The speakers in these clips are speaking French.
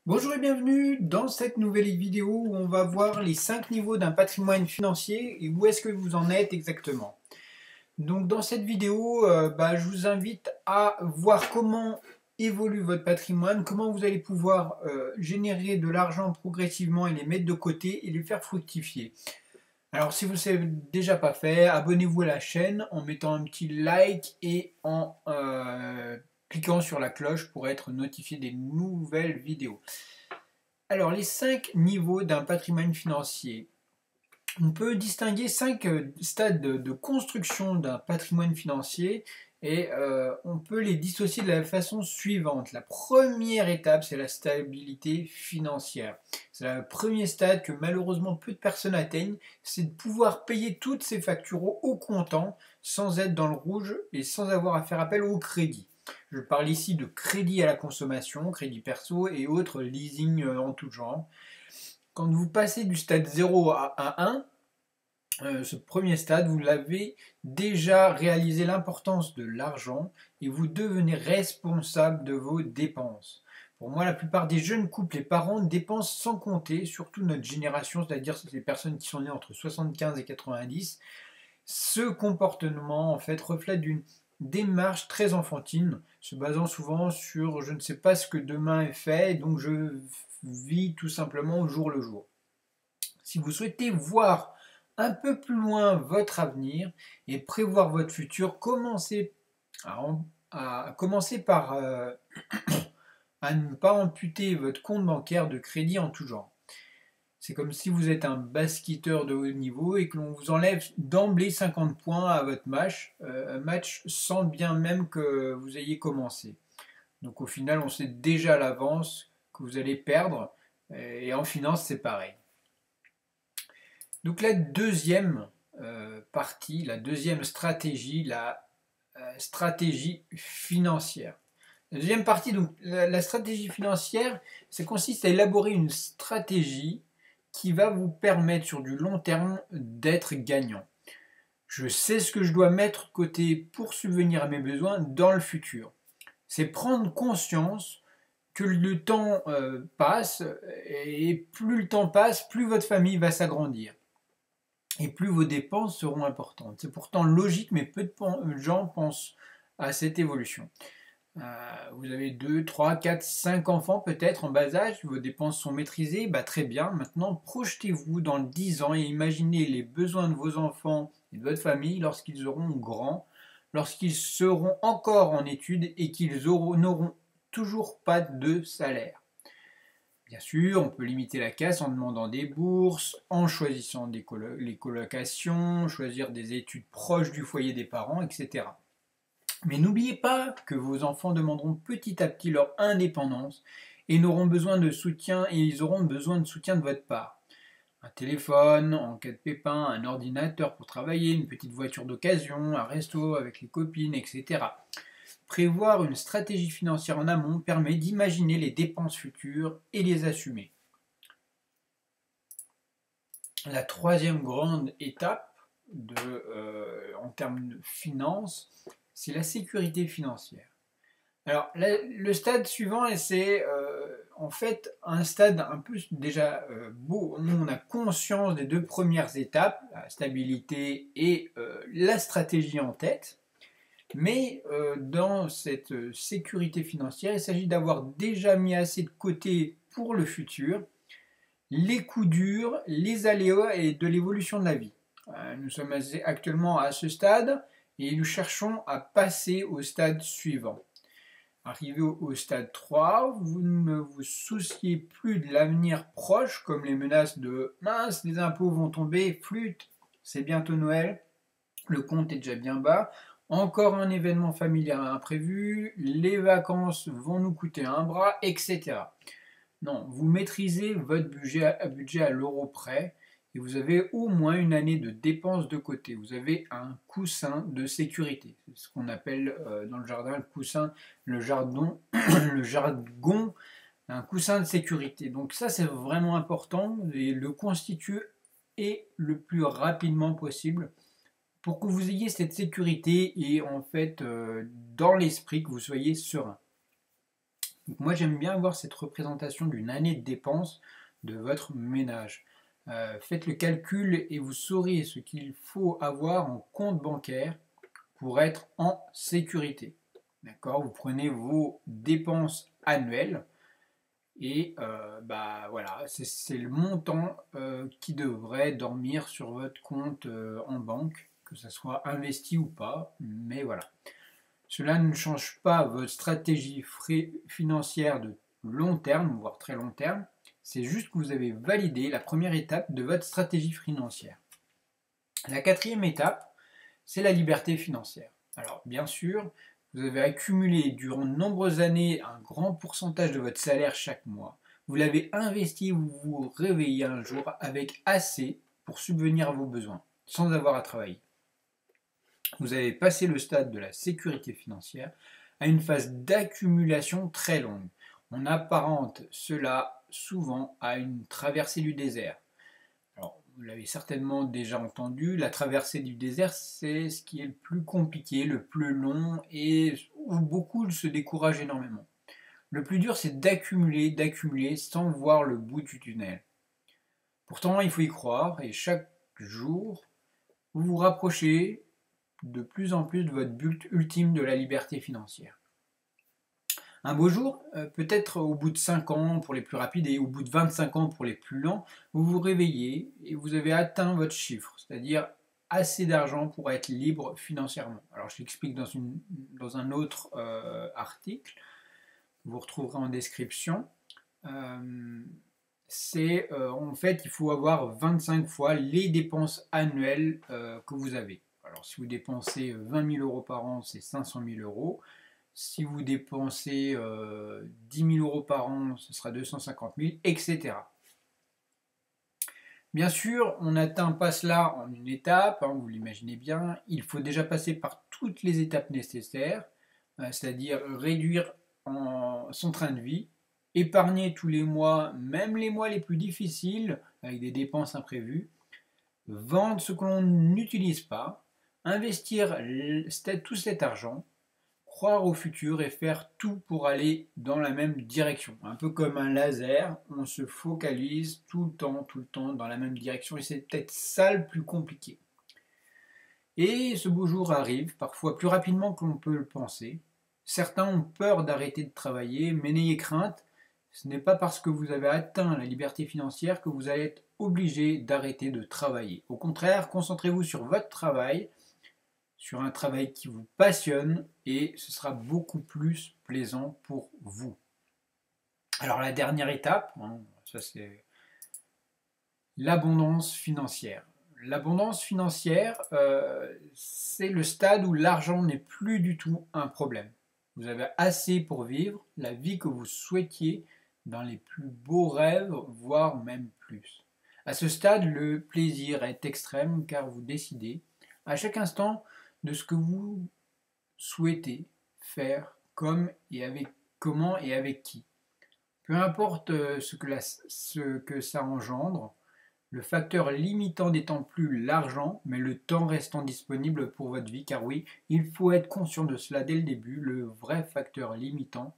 Bonjour et bienvenue dans cette nouvelle vidéo où on va voir les 5 niveaux d'un patrimoine financier et où est-ce que vous en êtes exactement. Donc dans cette vidéo, je vous invite à voir comment évolue votre patrimoine, comment vous allez pouvoir générer de l'argent progressivement et les mettre de côté et les faire fructifier. Alors si vous ne l'avez déjà pas fait, abonnez-vous à la chaîne en mettant un petit like et en cliquant sur la cloche pour être notifié des nouvelles vidéos. Alors les 5 niveaux d'un patrimoine financier. On peut distinguer 5 stades de construction d'un patrimoine financier et on peut les dissocier de la façon suivante. La première étape, c'est la stabilité financière. C'est le premier stade que malheureusement peu de personnes atteignent, c'est de pouvoir payer toutes ses factures au comptant sans être dans le rouge et sans avoir à faire appel au crédit. Je parle ici de crédit à la consommation, crédit perso et autres leasing en tout genre. Quand vous passez du stade 0 à 1, ce premier stade, vous l'avez déjà réalisé l'importance de l'argent et vous devenez responsable de vos dépenses. Pour moi, la plupart des jeunes couples et parents dépensent sans compter, surtout notre génération, c'est-à-dire les personnes qui sont nées entre 75 et 90. Ce comportement, en fait, reflète une démarche très enfantine, se basant souvent sur je ne sais pas ce que demain est fait, donc je vis tout simplement au jour le jour. Si vous souhaitez voir un peu plus loin votre avenir et prévoir votre futur, commencez par à ne pas amputer votre compte bancaire de crédit en tout genre. C'est comme si vous êtes un basketteur de haut niveau et que l'on vous enlève d'emblée 50 points à votre match, un match sans bien même que vous ayez commencé. Donc au final, on sait déjà à l'avance que vous allez perdre, et en finance, c'est pareil. Donc la deuxième partie, la deuxième stratégie, la stratégie financière. La deuxième partie, donc la stratégie financière, ça consiste à élaborer une stratégie qui va vous permettre sur du long terme d'être gagnant. Je sais ce que je dois mettre de côté pour subvenir à mes besoins dans le futur. C'est prendre conscience que le temps passe et plus le temps passe, plus votre famille va s'agrandir et plus vos dépenses seront importantes. C'est pourtant logique, mais peu de gens pensent à cette évolution. Vous avez 2, 3, 4, 5 enfants peut-être en bas âge, vos dépenses sont maîtrisées, très bien. Maintenant, projetez-vous dans 10 ans et imaginez les besoins de vos enfants et de votre famille lorsqu'ils seront grands, lorsqu'ils seront encore en études et qu'ils n'auront toujours pas de salaire. Bien sûr, on peut limiter la casse en demandant des bourses, en choisissant les colocations, choisir des études proches du foyer des parents, etc. Mais n'oubliez pas que vos enfants demanderont petit à petit leur indépendance et n'auront besoin de soutien et ils auront besoin de soutien de votre part. Un téléphone en cas de pépin, un ordinateur pour travailler, une petite voiture d'occasion, un resto avec les copines, etc. Prévoir une stratégie financière en amont permet d'imaginer les dépenses futures et les assumer. La troisième grande étape en termes de finances, c'est la sécurité financière. Alors, le stade suivant, c'est en fait un stade un peu déjà beau, où on a conscience des deux premières étapes, la stabilité et la stratégie en tête. Mais dans cette sécurité financière, il s'agit d'avoir déjà mis assez de côté pour le futur, les coups durs, les aléas et de l'évolution de la vie. Nous sommes actuellement à ce stade et nous cherchons à passer au stade suivant. Arrivé au stade 3, vous ne vous souciez plus de l'avenir proche, comme les menaces de « mince, les impôts vont tomber, flûte, c'est bientôt Noël, le compte est déjà bien bas ». Encore un événement familial imprévu, les vacances vont nous coûter un bras, etc. Non, vous maîtrisez votre budget à l'euro près et vous avez au moins une année de dépenses de côté. Vous avez un coussin de sécurité. C'est ce qu'on appelle dans le jardin le coussin, le jargon, un coussin de sécurité. Donc ça c'est vraiment important et le constituer et le plus rapidement possible pour que vous ayez cette sécurité et en fait dans l'esprit que vous soyez serein. Donc moi j'aime bien avoir cette représentation d'une année de dépenses de votre ménage. Faites le calcul et vous saurez ce qu'il faut avoir en compte bancaire pour être en sécurité. D'accord? Vous prenez vos dépenses annuelles et voilà, c'est le montant qui devrait dormir sur votre compte en banque, que ce soit investi ou pas, mais voilà. Cela ne change pas votre stratégie financière de long terme, voire très long terme. C'est juste que vous avez validé la première étape de votre stratégie financière. La quatrième étape, c'est la liberté financière. Alors, bien sûr, vous avez accumulé durant de nombreuses années un grand pourcentage de votre salaire chaque mois. Vous l'avez investi, vous vous réveillez un jour avec assez pour subvenir à vos besoins, sans avoir à travailler. Vous avez passé le stade de la sécurité financière à une phase d'accumulation très longue. On apparente cela souvent à une traversée du désert. Alors, vous l'avez certainement déjà entendu, la traversée du désert, c'est ce qui est le plus compliqué, le plus long et où beaucoup se découragent énormément. Le plus dur, c'est d'accumuler sans voir le bout du tunnel. Pourtant, il faut y croire et chaque jour, vous vous rapprochez de plus en plus de votre but ultime de la liberté financière. Un beau jour, peut-être au bout de 5 ans pour les plus rapides et au bout de 25 ans pour les plus lents, vous vous réveillez et vous avez atteint votre chiffre, c'est-à-dire assez d'argent pour être libre financièrement. Alors je l'explique dans un autre article, vous retrouverez en description. En fait, il faut avoir 25 fois les dépenses annuelles que vous avez. Alors si vous dépensez 20 000 euros par an, c'est 500 000 euros. Si vous dépensez 10 000 euros par an, ce sera 250 000, etc. Bien sûr, on n'atteint pas cela en une étape, hein, vous l'imaginez bien. Il faut déjà passer par toutes les étapes nécessaires, c'est-à-dire réduire son train de vie, épargner tous les mois, même les mois les plus difficiles, avec des dépenses imprévues, vendre ce que l'on n'utilise pas, investir tout cet argent, croire au futur et faire tout pour aller dans la même direction. Un peu comme un laser, on se focalise tout le temps dans la même direction et c'est peut-être ça le plus compliqué. Et ce beau jour arrive, parfois plus rapidement que l'on peut le penser. Certains ont peur d'arrêter de travailler, mais n'ayez crainte, ce n'est pas parce que vous avez atteint la liberté financière que vous allez être obligé d'arrêter de travailler. Au contraire, concentrez-vous sur votre travail, sur un travail qui vous passionne et ce sera beaucoup plus plaisant pour vous. Alors la dernière étape, hein, ça c'est l'abondance financière. L'abondance financière, c'est le stade où l'argent n'est plus du tout un problème. Vous avez assez pour vivre la vie que vous souhaitiez dans les plus beaux rêves, voire même plus. À ce stade, le plaisir est extrême car vous décidez à chaque instant de ce que vous souhaitez faire, comment et avec qui. Peu importe ce que ça engendre, le facteur limitant n'étant plus l'argent, mais le temps restant disponible pour votre vie, car oui, il faut être conscient de cela dès le début, le vrai facteur limitant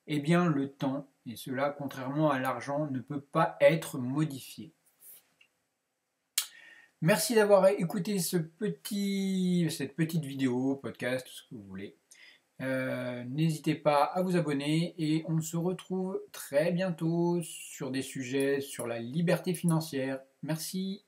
est bien le temps, et cela, contrairement à l'argent, ne peut pas être modifié. Merci d'avoir écouté cette petite vidéo, podcast, tout ce que vous voulez. N'hésitez pas à vous abonner et on se retrouve très bientôt sur des sujets sur la liberté financière. Merci.